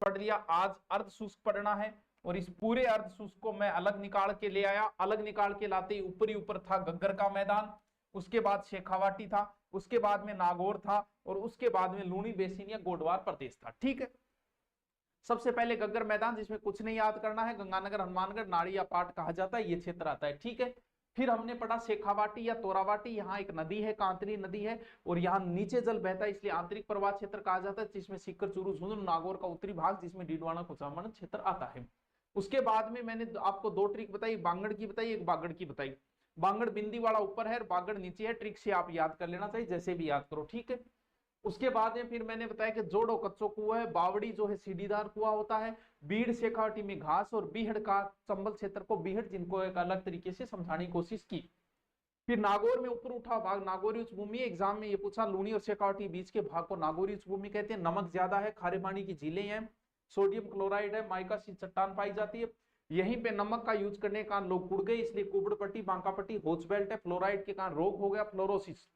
पढ़ लिया, आज अर्ध शुष्क पढ़ना है और इस पूरे अर्ध शुष्क को मैं अलग निकाल के ले आया। अलग निकाल के लाते ही ऊपर ही ऊपर था गग्गर का मैदान, उसके बाद शेखावाटी था, उसके बाद में नागौर था और उसके बाद में लूणी बेसिन या गोडवार प्रदेश था। ठीक है, सबसे पहले गग्गर मैदान, जिसमें कुछ नहीं याद करना है, गंगानगर हनुमानगढ़ नाड़ी या पाट कहा जाता है, ये क्षेत्र आता है। ठीक है, फिर हमने पढ़ा शेखावाटी या तोरावाटी, यहाँ एक नदी है, कांतरी नदी है और यहाँ नीचे जल बहता है, इसलिए आंतरिक प्रवाह क्षेत्र कहा जाता है, जिसमें सीकर चूरू झुंझुनू नागौर का उत्तरी भाग, जिसमें डीडवाना कुचामन क्षेत्र आता है। उसके बाद में मैंने आपको दो ट्रिक बताई, बांगड़ की बताई, एक बागड़ की बताई। बांगड़ बिंदी वाला ऊपर है, बागड़ नीचे है, ट्रिक से आप याद कर लेना चाहिए, जैसे भी याद करो। ठीक है, उसके बाद में फिर मैंने बताया कि जोड़ो कच्चो कुआ है, बावड़ी जो है सीढ़ीदार कुआ होता है, बीड़ शेखावटी में घास और बीहड़ का चंबल क्षेत्र को बीहड़, जिनको एक अलग तरीके से समझाने की कोशिश की। फिर नागौर में ऊपर उठा भाग नागौरी उच्च भूमि, एग्जाम में ये पूछा लूणी और शेखावटी बीच के भाग को नागौरी उच्च भूमि कहते हैं। नमक ज्यादा है, खारे पानी की झीलें हैं, सोडियम क्लोराइड है, माइका सी चट्टान पाई जाती है। यहीं पे नमक का यूज करने के कारण लोग कुड़ गए, इसलिए कुबड़पट्टी बांकापट्टी होच बेल्ट है। फ्लोराइड के कारण रोग हो गया, फ्लोरोसिस।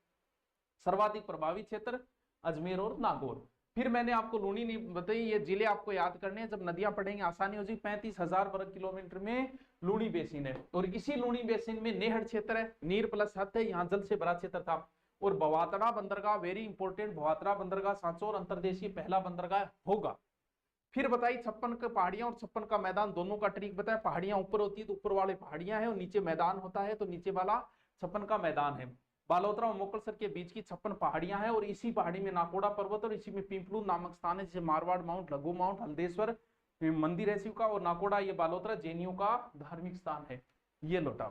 सर्वाधिक प्रभावित क्षेत्र अजमेर और नागौर। फिर मैंने आपको लूणी नहीं बताई, ये जिले आपको याद करने हैं, जब नदियां पढ़ेंगे आसानी हो जाएगी। 35,000 वर्ग किलोमीटर में लूणी बेसिन है और इसी लूणी बेसिन में नेहड़ क्षेत्र है, नीर प्लस हद है, यहाँ जल से भरा क्षेत्र था। और भवातड़ा बंदरगाह वेरी इंपॉर्टेंट, भवातड़ा बंदरगाह सांचौर और अंतरदेशीय पहला बंदरगाह होगा। फिर बताई 56 का पहाड़ियां और 56 का मैदान, दोनों का ट्रिक बताया। पहाड़ियां ऊपर होती है तो ऊपर वाले पहाड़ियां हैं और नीचे मैदान होता है तो नीचे वाला 56 का मैदान है। बालोतरा और मोकलसर के बीच की 56 पहाड़ियां हैं और इसी पहाड़ी में नाकोड़ा पर्वत और इसी में पिंपलू नामक स्थान है, जैसे मारवाड़ माउंट, लघु माउंट, हल्देश्वर मंदिर है शिव का, और नाकोड़ा ये बालोतरा जैनियों का धार्मिक स्थान है। ये लौटा